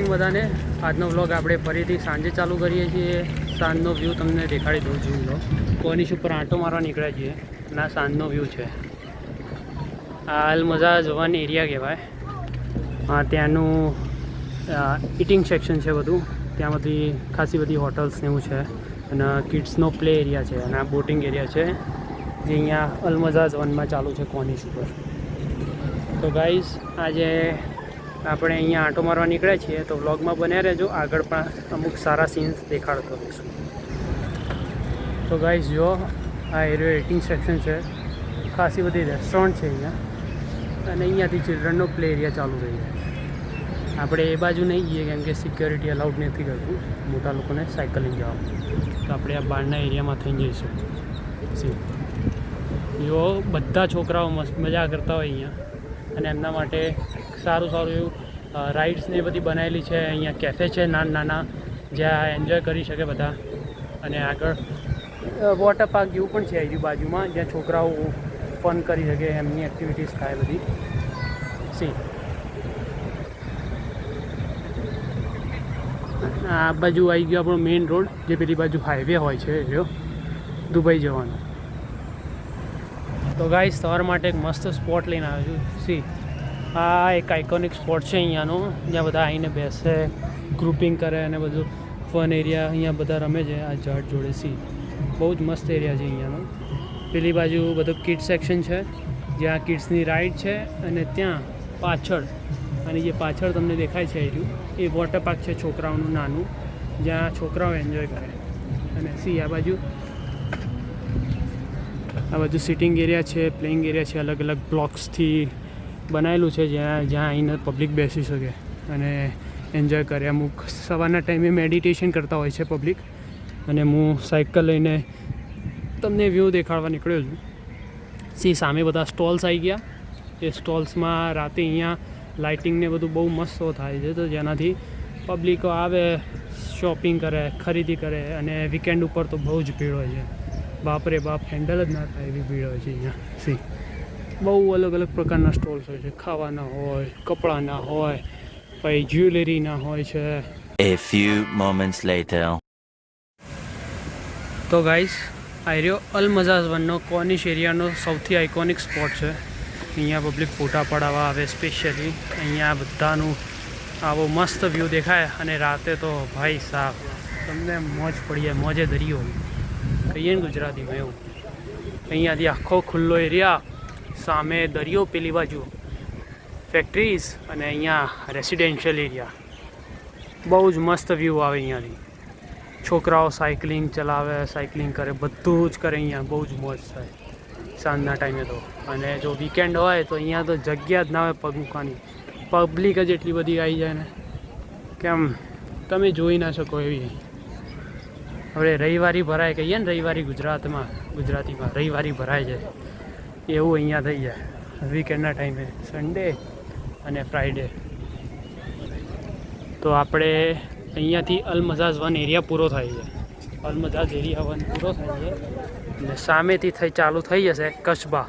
Morning બધાને. આજનો vlog આપણે ફરીથી સાંજે ચાલુ કરીએ છીએ. સાંજનો વ્યૂ તમને દેખાડી દઉં છું. વ્લોગ કોનિશ ઉપર આંટો મારવા નીકળ્યા છીએ અને આ સાંજનો વ્યૂ છે. આ અલમઝા જોવાની એરિયા કહેવાય. હા, ત્યાંનું ઇટિંગ સેક્શન છે બધું. ત્યાં બધી ખાસી બધી હોટલ્સ ને એવું છે અને કિડ્સનો પ્લે એરિયા છે અને આ બોટિંગ એરિયા છે જે અહીંયા અલમઝા ઝોનમાં ચાલુ છે કોનિશ ઉપર. તો ગાઈઝ આજે આપણે અહીંયા આંટો મારવા નીકળ્યા છીએ તો વ્લોગમાં બન્યા રહેજો. આગળ પણ અમુક સારા સીન્સ દેખાડતો રહીશું. તો ગાઈઝ જો આ એરિયો એટિંગ સેક્શન છે. ખાસી બધી રેસ્ટોરન્ટ છે અહીંયા અને અહીંયાથી ચિલ્ડ્રનનો પ્લે એરિયા ચાલુ થઈ જાય. આપણે એ બાજુ નહીં જઈએ કેમ કે સિક્યોરિટી અલાઉડ નથી કરતું મોટા લોકોને સાયકલિંગ જવા. તો આપણે આ બહારના એરિયામાં થઈને જઈશું. જો બધા છોકરાઓ મસ્ત મજા કરતા હોય અહીંયા અને એમના માટે સારું એવું રાઇડ્સ ને બધી બનાવેલી છે. અહીંયા કેફે છે નાના જ્યાં એન્જોય કરી શકે બધા. અને આગળ વોટર પાર્ક જેવું પણ છે એની બાજુમાં જ્યાં છોકરાઓ ફન કરી શકે, એમની એક્ટિવિટીઝ થાય બધી. આ બાજુ આવી ગયો આપણો મેઇન રોડ જે પેલી બાજુ હાઈવે હોય છે જો દુબઈ જવાનો. તો ગાઈસ સવાર માટે એક મસ્ત સ્પોટ લઈને આવ્યો છું. આ એક આઇકોનિક સ્પોટ છે અહીંયાનો જ્યાં બધા આવીને બેસે, ગ્રુપિંગ કરે અને બધું ફન એરિયા અહીંયા બધા રમે છે આ ઝાડ જોડે. બહુ જ મસ્ત એરિયા છે અહીંયાનો. પેલી બાજુ બધું કિડ્સ સેક્શન છે જ્યાં કિડ્સની રાઇડ છે અને ત્યાં પાછળ અને જે પાછળ તમને દેખાય છે એ વોટર પાર્ક છે છોકરાઓનું નાનું જ્યાં છોકરાઓ એન્જોય કરે. અને આ બાજુ સિટિંગ એરિયા છે, પ્લેઇંગ એરિયા છે. અલગ અલગ બ્લોક્સથી બનાવેલું છે જ્યાં આવીને પબ્લિક બેસી શકે અને એન્જોય કરે. અમુક સવારના ટાઈમે મેડિટેશન કરતા હોય છે પબ્લિક. અને હું સાયકલ લઈને તમને વ્યૂ દેખાડવા નીકળ્યો છું. સામે બધા સ્ટોલ્સ આવી ગયા. એ સ્ટોલ્સમાં રાતે અહીંયા લાઇટિંગ ને બધું બહુ મસ્ત થાય છે તો જેનાથી પબ્લિકો આવે, શોપિંગ કરે, ખરીદી કરે. અને વીકેન્ડ ઉપર તો બહુ જ ભીડ હોય છે. બાપરે બાપ, હેન્ડલ જ ના થાય એવી ભીડ હોય છે અહીંયા. બહુ અલગ અલગ પ્રકારના સ્ટોલ્સ હોય છે. ખાવાના હોય, કપડાના હોય, પછી જ્વેલરીના હોય છે. A few moments later. તો ગાઈસ આ એરિયો અલમઝા ઝોનનો કોનિશ એરિયાનો સૌથી આઇકોનિક સ્પોટ છે. અહીંયા પબ્લિક ફોટા પડાવવા આવે સ્પેશિયલી. અહીંયા બધાનું આવો મસ્ત વ્યૂ દેખાય અને રાતે તો ભાઈ સાહેબ તમને મોજ પડી જાય. મોજે દરિયો કહીએ ને ગુજરાતીમાં એવું. અહીંયાથી આખો ખુલ્લો એરિયા, સામે દરિયો, પેલી બાજુ ફેક્ટરીઝ અને અહીંયા રેસિડેન્શિયલ એરિયા. બહુ જ મસ્ત વ્યૂ આવે અહીંયાથી. છોકરાઓ સાયકલિંગ ચલાવે, સાયકલિંગ કરે, બધું જ કરે. અહીંયા બહુ જ મોજ થાય સાંજના ટાઈમે તો. અને જો વીકેન્ડ હોય તો અહીંયા તો જગ્યા જ ના હોય પગ મૂકવાની. પબ્લિક જ એટલી બધી આવી જાય ને કેમ તમે જોઈ ના શકો એવી. હવે રવિવારી ભરાય કહીએ ને, રવિવારી ગુજરાતીમાં રવિવારી ભરાય છે એવું અહીંયા થઈ જાય વીકેન્ડના ટાઈમે, સન્ડે અને ફ્રાઈડે. તો આપણે અહીંયાથી અલમઝા ઝોન એરિયા પૂરો થાય છે. અલમઝા એરિયા 1 પૂરો થાય છે અને સામેથી ચાલુ થઈ જશે કસ્બા.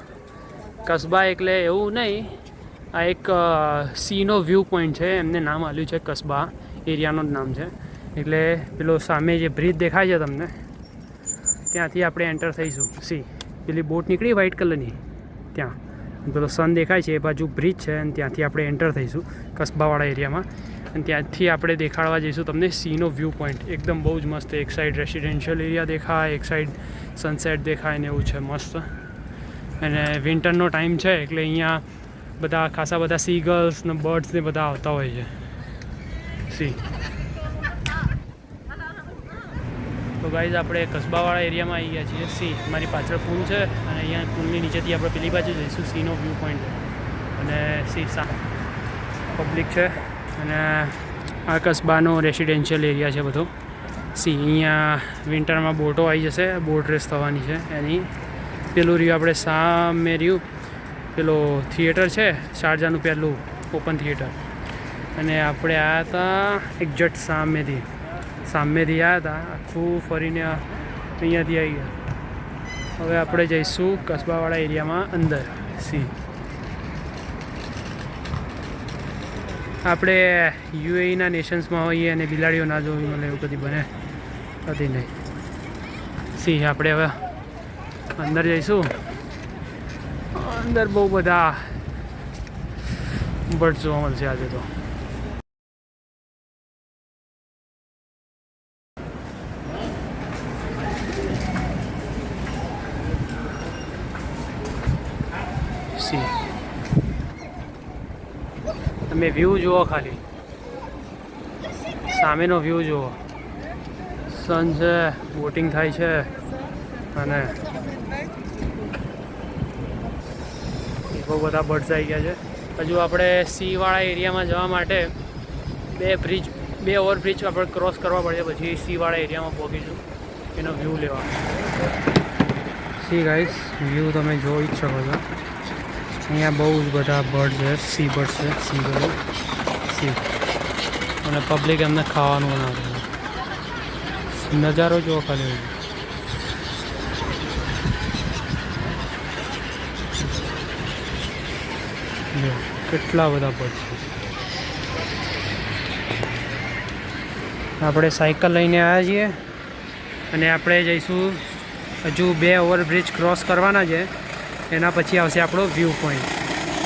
એટલે એવું નહીં, આ એક સીનો વ્યૂ પોઈન્ટ છે. એમને નામ આપ્યું છે કસ્બા, એરિયાનું જ નામ છે. એટલે પેલો સામે જે બ્રિજ દેખાય છે તમને ત્યાંથી આપણે એન્ટર થઈશું. પેલી બોટ નીકળી વ્હાઇટ કલરની ત્યાં પેલો સન દેખાય છે એ બાજુ બ્રિજ છે અને ત્યાંથી આપણે એન્ટર થઈશું કસ્બાવાળા એરિયામાં. અને ત્યાંથી આપણે દેખાડવા જઈશું તમને સીનો વ્યૂ પોઈન્ટ. એકદમ બહુ જ મસ્ત. એક સાઈડ રેસિડેન્શિયલ એરિયા દેખાય, એક સાઈડ સનસેટ દેખાય ને એવું છે મસ્ત. અને વિન્ટરનો ટાઈમ છે એટલે અહીંયા ખાસા બધા સીગલ્સ ને બર્ડ્સ ને બધા આવતા હોય છે. તો ગાઈઝ આપણે કસ્બાવાળા એરિયામાં આવી ગયા છીએ. મારી પાછળ પુલ છે અને અહીંયા પુલની નીચેથી આપણે પેલી બાજુ જઈશું. સીનો વ્યૂ પોઈન્ટ અને પબ્લિક છે. અને આ કસ્બાનો રેસિડેન્શિયલ એરિયા છે બધો. અહીંયા વિન્ટરમાં બોટો આવી જશે, બોટ રેસ થવાની છે એની. પેલું રહ્યું આપણે સામે રહ્યું પેલો થિયેટર છે શારજાનું પહેલું ઓપન થિયેટર. અને આપણે આવ્યા હતા એક્ઝેક્ટ સામેથી આવ્યા હતા. આખું ફરીને અહીંયાથી આવી ગયા. હવે આપણે જઈશું કસ્બાવાળા એરિયામાં અંદર. આપણે યુએઈના નેશન્સમાં હોઈએ અને બિલાડીઓ ના જોવી મળે એવું કદી બને કદી નહીં. સી આપણે હવે અંદર જઈશું. અંદર બહુ બધા બર્ડ્સ જોવા મળશે આજે તો. સી તમે વ્યૂ જુઓ, ખાલી સામેનો વ્યૂ જુઓ. સન છે, બોટિંગ થાય છે અને બહુ બધા બર્ડ્સ આવી ગયા છે. હજુ આપણે સીવાળા એરિયામાં જવા માટે બે ઓવરબ્રિજ આપણે ક્રોસ કરવા પડશે, પછી સીવાળા એરિયામાં પહોંચીશું એનો વ્યૂ લેવા. સી ગાઈસ, વ્યૂ તમે જોઈ જ શકો છો. અહીંયા બહુ જ બધા બર્ડ છે, સી બર્ડ છે, સી બર્ડ સી, અને પબ્લિક એમને ખાવાનું બનાવે છે. નજારો જુઓ ખાલી. કેટલા બધા બર્ડ છે. આપણે સાયકલ લઈને આવ્યા છીએ અને આપણે જઈશું. હજુ 2 ઓવરબ્રિજ ક્રોસ કરવાના છે, એના પછી આવશે આપણો વ્યૂ પોઈન્ટ.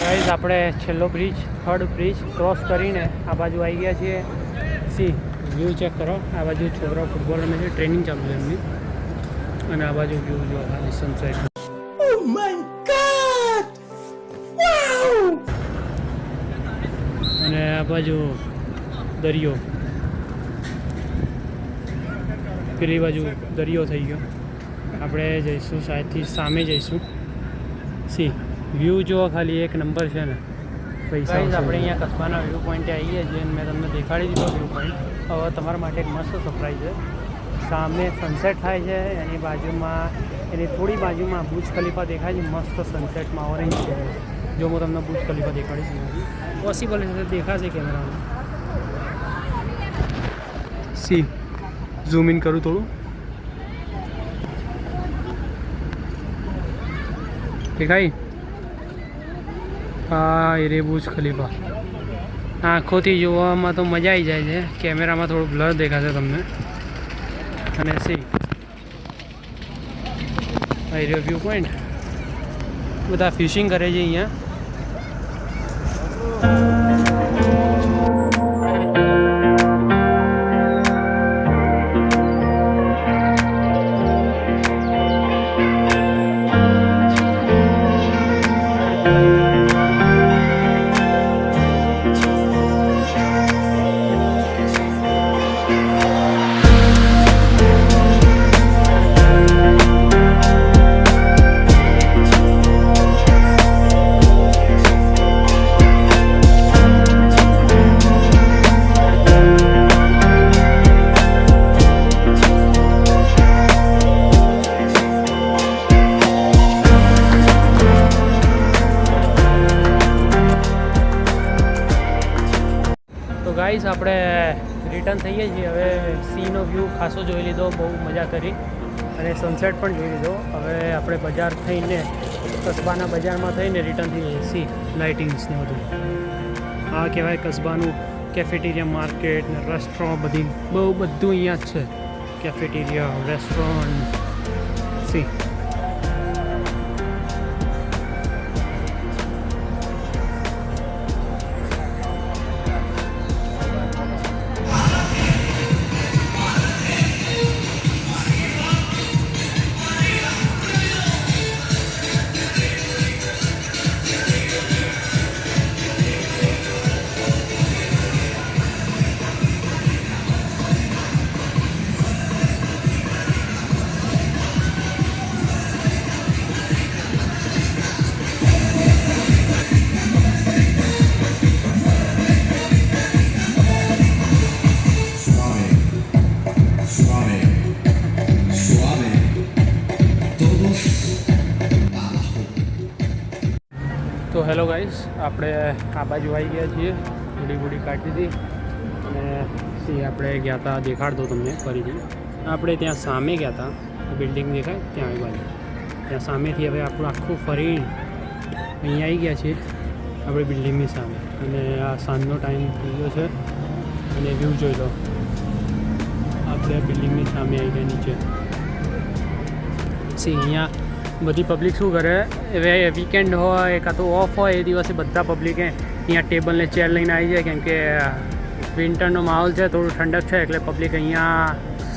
ગાઈઝ, આપણે છેલ્લો બ્રિજ, 3rd બ્રિજ ક્રોસ કરીને આ બાજુ આવી ગયા છીએ. સી વ્યૂ ચેક કરો. આ બાજુ છોકરાઓ ફૂટબોલ રમે છે, ટ્રેનિંગ ચાલુ છે એમની. અને આ બાજુ વ્યૂ જો ખાલી સનસેટ. ઓ માય ગોડ, વાવ! અને આ બાજુ દરિયો, પેલી બાજુ દરિયો થઈ ગયો. આપણે જઈશું શાયદથી સામે જઈશું. સી વ્યૂ જુઓ ખાલી, એક નંબર છે ને પૈસા. આપણે અહીંયા કસ્બાના વ્યૂ પોઈન્ટે આવી ગયા છીએ. મેં તમને દેખાડી દીધો વ્યૂ પોઈન્ટ. હવે તમારા માટે એક મસ્ત સરપ્રાઈઝ છે. સામે સનસેટ થાય છે, એની બાજુમાં, એની થોડી બાજુમાં બુર્જ ખલીફા દેખાય છે મસ્ત સનસેટમાં, ઓરેન્જ છે. જો હું તમને બુર્જ ખલીફા દેખાડીશ, પોસિબલ છે દેખાશે કેમેરામાં. સી ઝૂમ ઇન કરું થોડું. દેખાય? હા, એ રે બુર્જ ખલીફા. આંખોથી જોવામાં તો મજા આવી જાય છે, કેમેરામાં થોડું બ્લર દેખાશે તમને. અને સી આ વ્યૂ પોઈન્ટ. બધા ફિશિંગ કરે છે અહીંયા. ગાઈસ, આપણે રિટર્ન થઈએ છીએ. હવે સીનો વ્યૂ ખાસો જોઈ લીધો, બહુ મજા કરી અને સનસેટ પણ જોઈ લીધો. હવે આપણે બજાર થઈને, કસ્બાના બજારમાં થઈને રિટર્ન થઈએ. સી લાઇટિંગ્સ ને બધું. આ કહેવાય કસ્બાનું કેફેટેરિયા, માર્કેટ ને રેસ્ટોરન્ટ, બધું અહીંયા જ છે. Cafeteria, restaurant. સી તો હેલો ગાઈસ, આપણે આ બાજુ આવી ગયા છીએ. ગુડી કાઢી દીધી અને સી આપણે ગયા હતા, દેખાડતો તમને ફરીથી. આપણે ત્યાં સામે ગયા હતા, બિલ્ડિંગ દેખાય ત્યાં આવી બાજુ, ત્યાં સામેથી હવે આપણું આખું ફરી અહીંયા આવી ગયા છીએ. આપણી બિલ્ડિંગની સામે. અને આ સાંજનો ટાઈમ થઈ ગયો છે અને વ્યૂ જોઈ લો. આપણે બિલ્ડિંગની સામે આવીને નીચે અહીંયા બધી પબ્લિક શું કરે, હવે વીકેન્ડ હોય કાં તો ઓફ હોય એ દિવસે બધા પબ્લિકે અહીંયા ટેબલ ને ચેર લઈને આવી જાય, કેમ કે વિન્ટરનો માહોલ છે, થોડું ઠંડક છે, એટલે પબ્લિક અહીંયા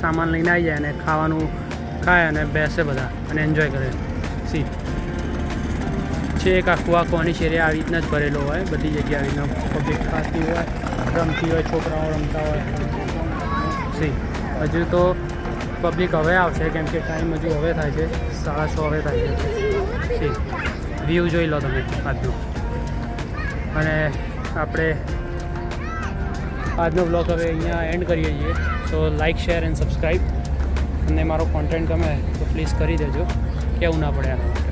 સામાન લઈને આવી જાય અને ખાવાનું ખાય અને બેસે બધા અને એન્જોય કરે. છે એક આખું આ કોની એરિયા આવી રીતના જ ભરેલો હોય, બધી જગ્યાએ આવી રીતના પબ્લિક ખાતી હોય, રમતી હોય, છોકરાઓ રમતા હોય. હજુ તો પબ્લિક હવે આવશે, કેમ કે ટાઈમ હજુ હવે થાય છે, 6:30 હવે થાય છે. વ્યૂ જોઈ લો તમે આજનો. અને આપણે આજનો બ્લોગ હવે અહીંયા એન્ડ કરીએ છીએ. સો લાઇક, શેર એન્ડ સબસ્ક્રાઈબ. અને મારો કોન્ટેન્ટ ગમે તો પ્લીઝ કરી દેજો, કેવું ના પડે આમાં.